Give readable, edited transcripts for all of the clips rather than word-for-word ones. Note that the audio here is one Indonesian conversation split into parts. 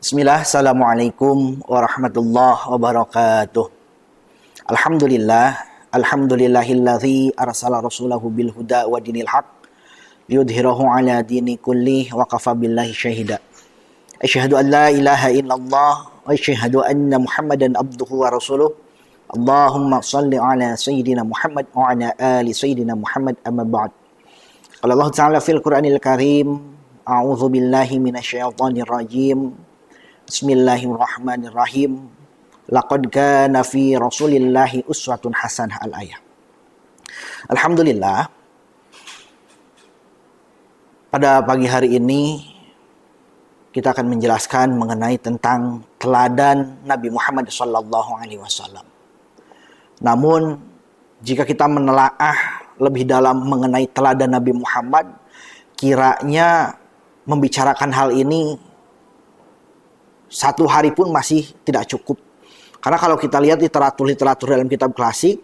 Bismillah, Assalamualaikum warahmatullahi wabarakatuh. Alhamdulillah, alhamdulillahilladzi arsala rasulahu bil huda wa dinil haq yudhhirahu ala dini kulli wa kafa billahi syahida. Asyhadu an la ilaha illallah wa asyhadu anna Muhammadan abduhu wa rasuluh. Allahumma salli ala sayyidina Muhammad wa ala ali sayyidina Muhammad amma ba'd. Qala Allah Ta'ala fil Qur'anil Karim, a'udzu billahi minasyaitonir rajim. Bismillahirrahmanirrahim. Laqad kana fi Rasulillahi uswatun hasanah al-ayah. Alhamdulillah, pada pagi hari ini kita akan menjelaskan mengenai tentang teladan Nabi Muhammad SAW. Namun, jika kita menelaah lebih dalam mengenai teladan Nabi Muhammad, kiranya membicarakan hal ini satu hari pun masih tidak cukup. Karena kalau kita lihat literatur dalam kitab klasik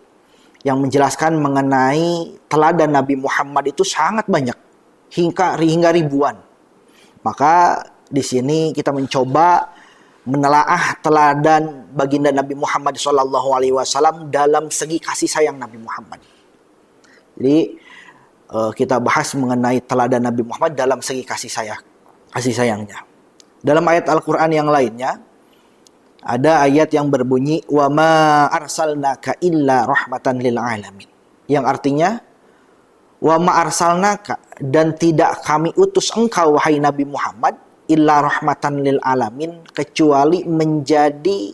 yang menjelaskan mengenai teladan Nabi Muhammad itu sangat banyak, hingga ribuan. Maka di sini kita mencoba menelaah teladan baginda Nabi Muhammad SAW dalam segi kasih sayang Nabi Muhammad. Jadi kita bahas mengenai teladan Nabi Muhammad dalam segi kasih sayangnya. Dalam ayat Al-Quran yang lainnya, ada ayat yang berbunyi, wa ma arsalnaka illa rahmatan lil alamin. Yang artinya, wa ma arsalnaka, dan tidak kami utus engkau, wahai Nabi Muhammad, illa rahmatan lil alamin, kecuali menjadi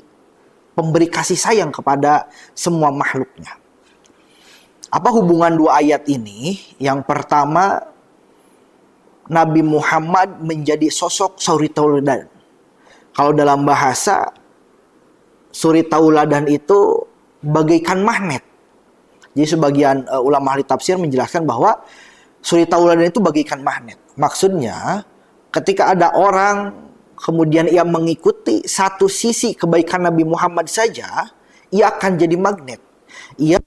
pemberi kasih sayang kepada semua makhluknya. Apa hubungan dua ayat ini? Yang pertama, Nabi Muhammad menjadi sosok suri tauladan. Kalau dalam bahasa, suri tauladan itu bagaikan magnet. Jadi sebagian ulama ahli tafsir menjelaskan bahwa suri tauladan itu bagaikan magnet. Maksudnya, ketika ada orang kemudian ia mengikuti satu sisi kebaikan Nabi Muhammad saja, ia akan jadi magnet. Ia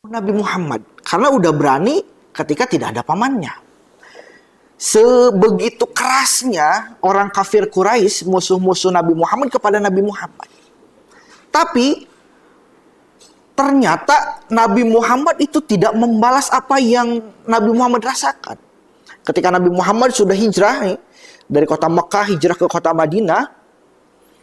Nabi Muhammad karena udah berani ketika tidak ada pamannya. Sebegitu kerasnya orang kafir Quraisy, musuh-musuh Nabi Muhammad kepada Nabi Muhammad. Tapi ternyata Nabi Muhammad itu tidak membalas apa yang Nabi Muhammad rasakan. Ketika Nabi Muhammad sudah hijrah dari kota Mekah hijrah ke kota Madinah,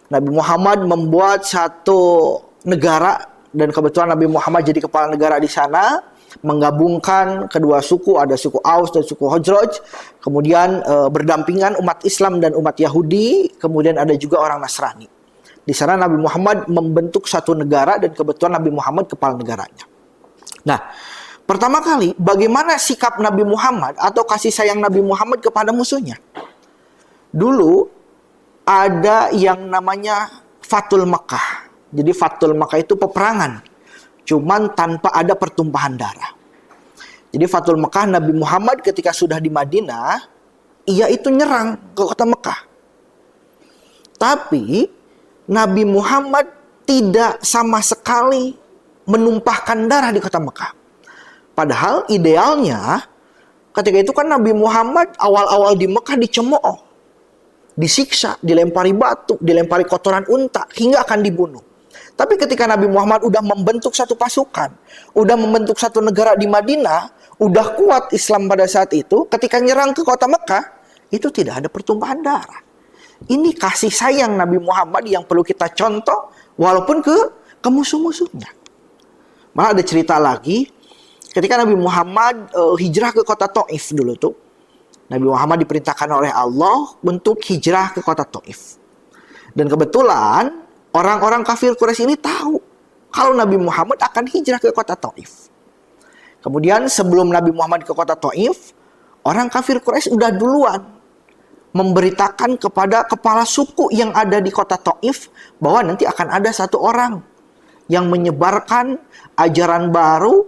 Nabi Muhammad membuat satu negara dan kebetulan Nabi Muhammad jadi kepala negara di sana, menggabungkan kedua suku, ada suku Aus dan suku Khazraj, kemudian berdampingan umat Islam dan umat Yahudi, kemudian ada juga orang Nasrani. Di sana Nabi Muhammad membentuk satu negara dan kebetulan Nabi Muhammad kepala negaranya. Nah, pertama kali bagaimana sikap Nabi Muhammad atau kasih sayang Nabi Muhammad kepada musuhnya? Dulu ada yang namanya Fathul Makkah. Jadi Fathul Makkah itu peperangan, cuman tanpa ada pertumpahan darah. Jadi Fathul Makkah, Nabi Muhammad ketika sudah di Madinah, ia itu nyerang ke kota Mekah. Tapi Nabi Muhammad tidak sama sekali menumpahkan darah di kota Mekah. Padahal idealnya ketika itu kan Nabi Muhammad awal-awal di Mekah dicemooh, disiksa, dilempari batu, dilempari kotoran unta, hingga akan dibunuh. Tapi ketika Nabi Muhammad udah membentuk satu pasukan, udah membentuk satu negara di Madinah, udah kuat Islam pada saat itu, ketika nyerang ke kota Mekah, itu tidak ada pertumpahan darah. Ini kasih sayang Nabi Muhammad yang perlu kita contoh, walaupun ke musuh-musuhnya. Malah ada cerita lagi, ketika Nabi Muhammad hijrah ke kota Taif dulu tuh, Nabi Muhammad diperintahkan oleh Allah untuk hijrah ke kota Taif. Dan kebetulan orang-orang kafir Quraisy ini tahu kalau Nabi Muhammad akan hijrah ke kota Taif. Kemudian sebelum Nabi Muhammad ke kota Taif, orang kafir Quraisy udah duluan memberitakan kepada kepala suku yang ada di kota Taif bahwa nanti akan ada satu orang yang menyebarkan ajaran baru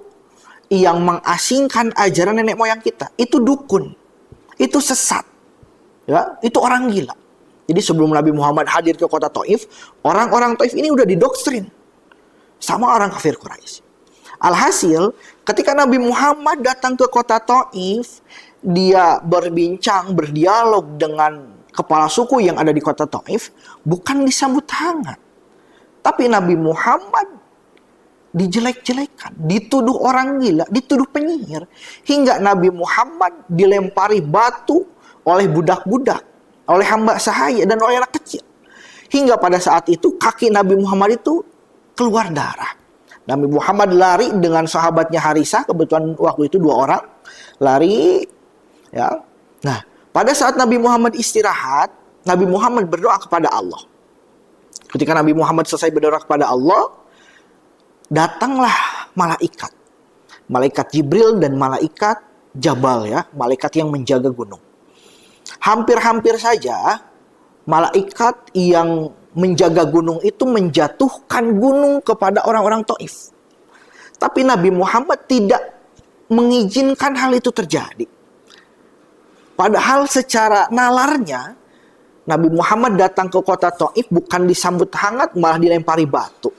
yang mengasingkan ajaran nenek moyang kita. Itu dukun, itu sesat, ya, itu orang gila. Jadi sebelum Nabi Muhammad hadir ke kota Taif, orang-orang Taif ini udah didoktrin sama orang kafir Quraisy. Alhasil, ketika Nabi Muhammad datang ke kota Taif, dia berbincang, berdialog dengan kepala suku yang ada di kota Taif, bukan disambut hangat. Tapi Nabi Muhammad dijelek-jelekan, dituduh orang gila, dituduh penyihir, hingga Nabi Muhammad dilempari batu oleh budak-budak, oleh hamba sahaya dan oleh anak kecil. Hingga pada saat itu kaki Nabi Muhammad itu keluar darah. Nabi Muhammad lari dengan sahabatnya Harisah, kebetulan waktu itu 2 orang, lari, ya. Nah, pada saat Nabi Muhammad istirahat, Nabi Muhammad berdoa kepada Allah. Ketika Nabi Muhammad selesai berdoa kepada Allah, datanglah malaikat. Malaikat Jibril dan malaikat Jabal, ya, malaikat yang menjaga gunung. Hampir-hampir saja malaikat yang menjaga gunung itu menjatuhkan gunung kepada orang-orang Taif. Tapi Nabi Muhammad tidak mengizinkan hal itu terjadi. Padahal secara nalarnya Nabi Muhammad datang ke kota Taif bukan disambut hangat, malah dilempari batu.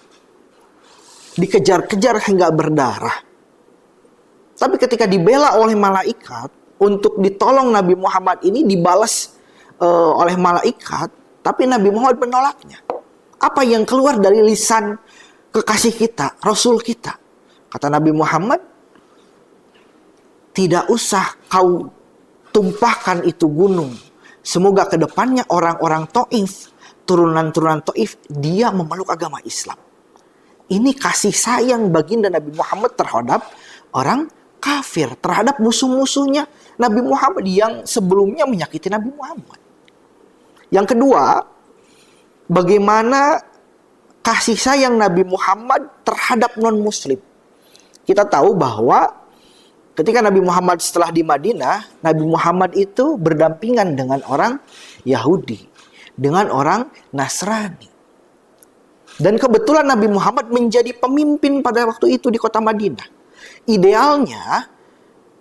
Dikejar-kejar hingga berdarah. Tapi ketika dibela oleh malaikat untuk ditolong Nabi Muhammad ini dibalas oleh malaikat, tapi Nabi Muhammad menolaknya. Apa yang keluar dari lisan kekasih kita, Rasul kita? Kata Nabi Muhammad, tidak usah kau tumpahkan itu gunung. Semoga kedepannya orang-orang Taif, turunan-turunan Taif, dia memeluk agama Islam. Ini kasih sayang baginda Nabi Muhammad terhadap orang kafir, terhadap musuh-musuhnya Nabi Muhammad yang sebelumnya menyakiti Nabi Muhammad. Yang kedua, bagaimana kasih sayang Nabi Muhammad terhadap non-muslim. Kita tahu bahwa ketika Nabi Muhammad setelah di Madinah, Nabi Muhammad itu berdampingan dengan orang Yahudi, dengan orang Nasrani. Dan kebetulan Nabi Muhammad menjadi pemimpin pada waktu itu di kota Madinah. Idealnya,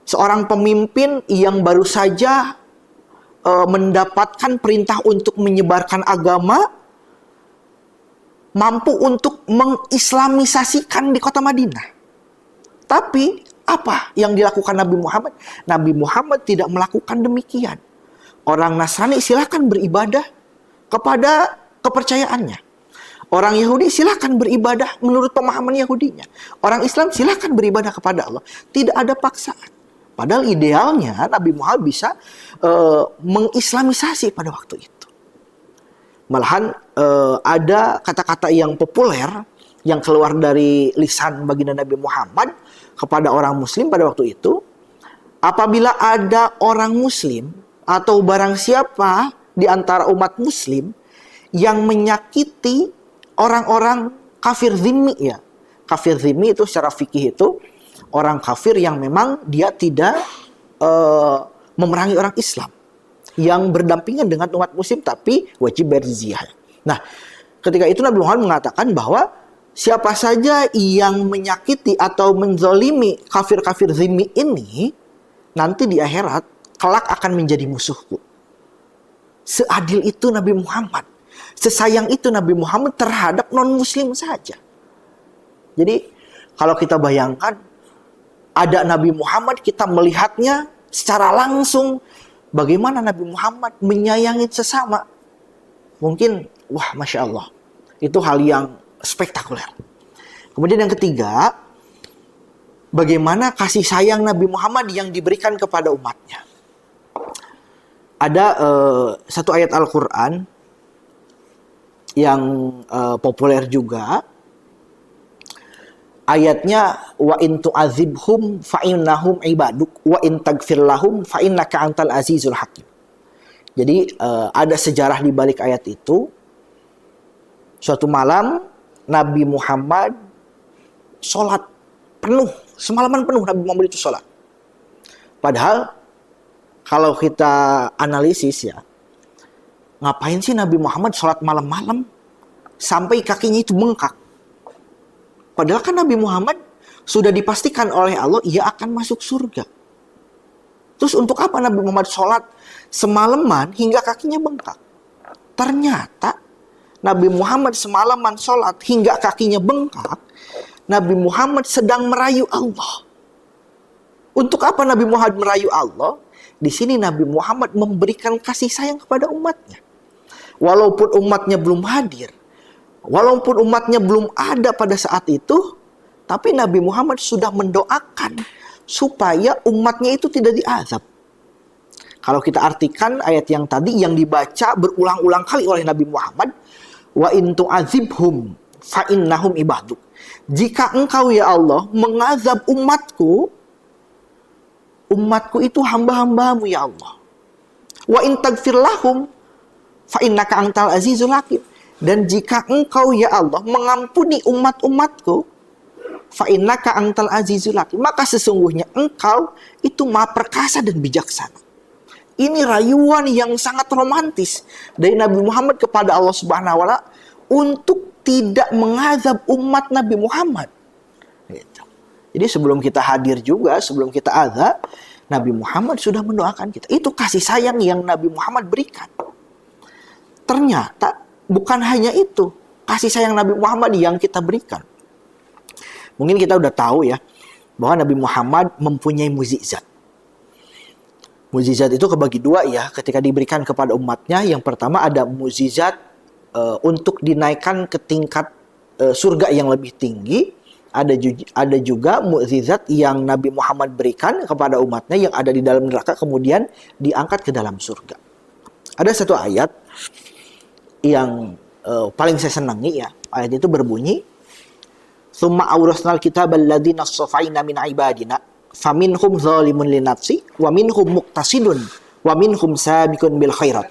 seorang pemimpin yang baru saja mendapatkan perintah untuk menyebarkan agama, mampu untuk mengislamisasikan di kota Madinah. Tapi apa yang dilakukan Nabi Muhammad? Nabi Muhammad tidak melakukan demikian. Orang Nasrani silakan beribadah kepada kepercayaannya. Orang Yahudi silakan beribadah menurut pemahaman Yahudinya. Orang Islam silakan beribadah kepada Allah. Tidak ada paksaan. Padahal idealnya Nabi Muhammad bisa mengislamisasi pada waktu itu. Malahan ada kata-kata yang populer yang keluar dari lisan baginda Nabi Muhammad kepada orang Muslim pada waktu itu. Apabila ada orang Muslim atau barang siapa di antara umat Muslim yang menyakiti orang-orang kafir zimmi ya. Kafir zimmi itu secara fikih itu orang kafir yang memang dia tidak memerangi orang Islam. Yang berdampingan dengan umat Muslim tapi wajib bayar jizyah. Nah, ketika itu Nabi Muhammad mengatakan bahwa siapa saja yang menyakiti atau menzolimi kafir-kafir zimmi ini, nanti di akhirat kelak akan menjadi musuhku. Seadil itu Nabi Muhammad. Sesayang itu Nabi Muhammad terhadap non-muslim saja. Jadi kalau kita bayangkan ada Nabi Muhammad, kita melihatnya secara langsung bagaimana Nabi Muhammad menyayangi sesama. Mungkin, wah Masya Allah. Itu hal yang spektakuler. Kemudian yang ketiga, bagaimana kasih sayang Nabi Muhammad yang diberikan kepada umatnya. Ada satu ayat Al-Quran yang populer juga. Ayatnya wa in tu'adzibhum fa innahum ibaduk wa in tagfir lahum fa innaka antal azizul hakim. Jadi ada sejarah di balik ayat itu. Suatu malam Nabi Muhammad sholat penuh, semalaman penuh Nabi Muhammad itu sholat. Padahal kalau kita analisis ya, ngapain sih Nabi Muhammad sholat malam-malam sampai kakinya itu bengkak? Padahal kan Nabi Muhammad sudah dipastikan oleh Allah ia akan masuk surga. Terus untuk apa Nabi Muhammad sholat semalaman hingga kakinya bengkak? Ternyata Nabi Muhammad semalaman sholat hingga kakinya bengkak, Nabi Muhammad sedang merayu Allah. Untuk apa Nabi Muhammad merayu Allah? Di sini Nabi Muhammad memberikan kasih sayang kepada umatnya. Walaupun umatnya belum hadir, walaupun umatnya belum ada pada saat itu, tapi Nabi Muhammad sudah mendoakan supaya umatnya itu tidak diazab. Kalau kita artikan ayat yang tadi yang dibaca berulang-ulang kali oleh Nabi Muhammad, wa in tu'adzibhum fa innahum ibaduk. Jika engkau ya Allah mengazab umatku, umatku itu hamba-hambamu ya Allah. Wa in tagfir lahum fa innaka antal azizul hakim. Dan jika engkau ya Allah mengampuni umat-umatku, fa innaka antal azizul hakim, maka sesungguhnya engkau itu maha perkasa dan bijaksana. Ini rayuan yang sangat romantis dari Nabi Muhammad kepada Allah Subhanahu wa taala untuk tidak mengazab umat Nabi Muhammad. Gitu. Jadi sebelum kita hadir juga, sebelum kita azab, Nabi Muhammad sudah mendoakan kita. Itu kasih sayang yang Nabi Muhammad berikan. Ternyata bukan hanya itu kasih sayang Nabi Muhammad yang kita berikan. Mungkin kita udah tahu ya bahwa Nabi Muhammad mempunyai mukjizat. Mukjizat itu kebagi dua ya ketika diberikan kepada umatnya. Yang pertama ada mukjizat untuk dinaikkan ke tingkat surga yang lebih tinggi. Ada juga mukjizat yang Nabi Muhammad berikan kepada umatnya yang ada di dalam neraka kemudian diangkat ke dalam surga. Ada satu ayat yang paling saya senangi ya. Ayat itu berbunyi, "Tsumma awrasnal kitabal ladzina astafaina min ibadina faminhum zalimun linafsi wa minhum muqtasidun wa minhum sabiqun bil khairat."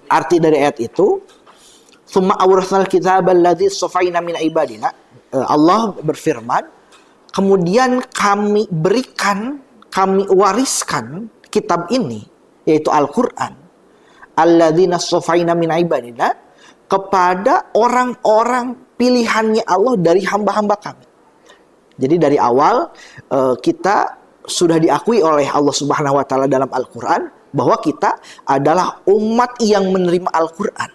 Arti dari ayat itu, "Tsumma awrasnal kitabal ladzi astafaina min ibadina." Allah berfirman, kemudian kami berikan, kami wariskan kitab ini, yaitu Al-Qur'an, alladzina astafaina min ibadina, kepada orang-orang pilihannya Allah dari hamba-hamba kami. Jadi dari awal kita sudah diakui oleh Allah Subhanahu wa taala dalam Al-Qur'an bahwa kita adalah umat yang menerima Al-Qur'an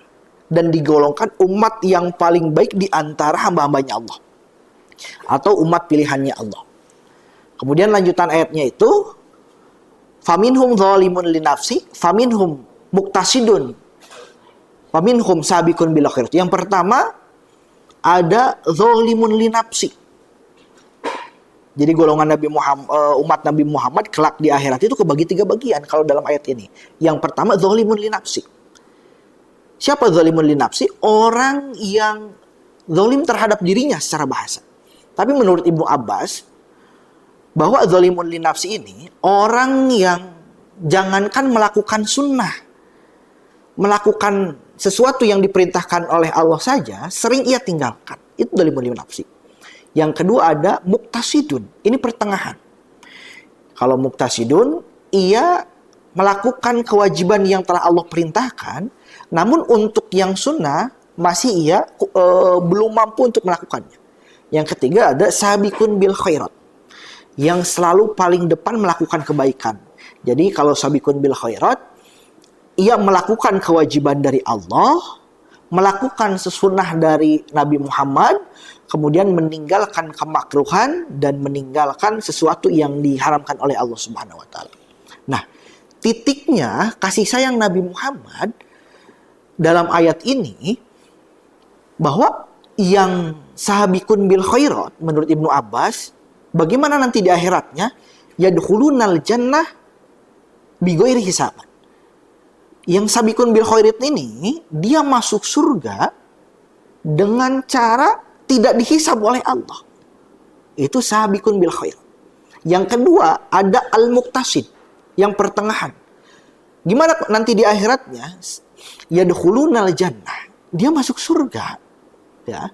dan digolongkan umat yang paling baik di antara hamba-hambanya Allah. atau umat pilihannya Allah. Kemudian lanjutan ayatnya itu, faminhum zalimun linafsi, faminhum muktasidun, faminhum sabiqun bil khairat. Yang pertama ada zalimun linafsi. Jadi golongan Nabi Muhammad, umat Nabi Muhammad kelak di akhirat itu kebagi 3 bagian kalau dalam ayat ini. Yang pertama zalimun linafsi. Siapa zalimun linafsi? Orang yang zalim terhadap dirinya secara bahasa. Tapi menurut Ibnu Abbas, bahwa zalimun linafsi ini orang yang jangankan melakukan sunnah, melakukan sesuatu yang diperintahkan oleh Allah saja, sering ia tinggalkan. Itu zalimun linafsi. Yang kedua ada muktasidun. Ini pertengahan. Kalau muktasidun, ia melakukan kewajiban yang telah Allah perintahkan, namun untuk yang sunnah masih ia belum mampu untuk melakukannya. Yang ketiga ada sabiqun bil khairat, yang selalu paling depan melakukan kebaikan. Jadi kalau sabiqun bil khairat, ia melakukan kewajiban dari Allah, melakukan sesunnah dari Nabi Muhammad, kemudian meninggalkan kemakruhan dan meninggalkan sesuatu yang diharamkan oleh Allah Subhanahu wa taala. Nah, titiknya kasih sayang Nabi Muhammad dalam ayat ini bahwa yang sahabikun bil khairat menurut Ibnu Abbas, bagaimana nanti di akhiratnya? Yadkhulunal jannah bighairi hisab. Yang sabikun bil khairat ini dia masuk surga dengan cara tidak dihisab oleh Allah. Itu sabikun bil khairat. Yang kedua ada al-muqtasid, yang pertengahan. Gimana nanti di akhiratnya? Yadkhulunal jannah. Dia masuk surga. Ya.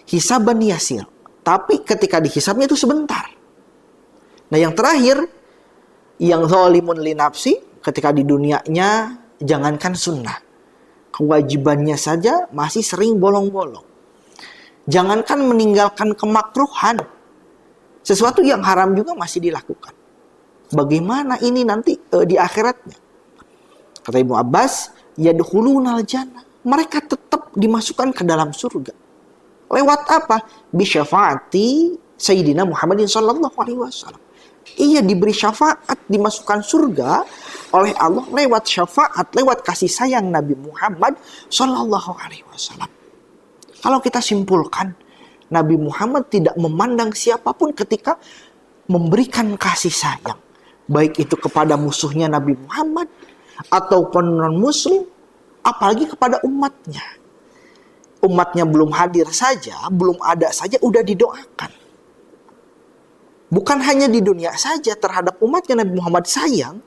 Hisaban yasir. Tapi ketika dihisabnya itu sebentar. Nah, yang terakhir yang zalimun li nafsi, ketika di dunianya jangankan sunnah, kewajibannya saja masih sering bolong-bolong. Jangankan meninggalkan kemakruhan, sesuatu yang haram juga masih dilakukan. Bagaimana ini nanti di akhiratnya? Kata Ibnu Abbas, yadkhulunal jannah. Mereka tetap dimasukkan ke dalam surga. Lewat apa? Bisyafaati Sayyidina Muhammadin sallallahu alaihi wasallam. Ia diberi syafaat, dimasukkan surga oleh Allah lewat syafaat, lewat kasih sayang Nabi Muhammad sallallahu alaihi wasallam. Kalau kita simpulkan, Nabi Muhammad tidak memandang siapapun ketika memberikan kasih sayang, baik itu kepada musuhnya Nabi Muhammad ataupun non-muslim, apalagi kepada umatnya. Umatnya belum hadir saja, belum ada saja, udah didoakan. Bukan hanya di dunia saja terhadap umatnya Nabi Muhammad sayang,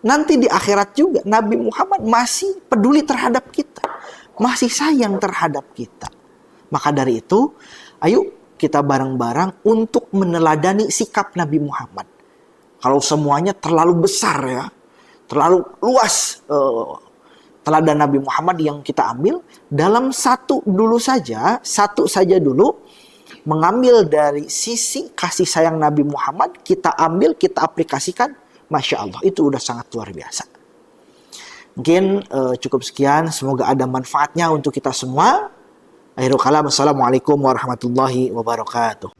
nanti di akhirat juga Nabi Muhammad masih peduli terhadap kita, masih sayang terhadap kita. Maka dari itu, ayo kita bareng-bareng untuk meneladani sikap Nabi Muhammad. Kalau semuanya terlalu besar ya, terlalu luas teladan Nabi Muhammad yang kita ambil, dalam satu saja dulu, mengambil dari sisi kasih sayang Nabi Muhammad, kita ambil, kita aplikasikan, Masya Allah, itu udah sangat luar biasa. Mungkin cukup sekian, semoga ada manfaatnya untuk kita semua. Akhirul kalam, assalamualaikum warahmatullahi wabarakatuh.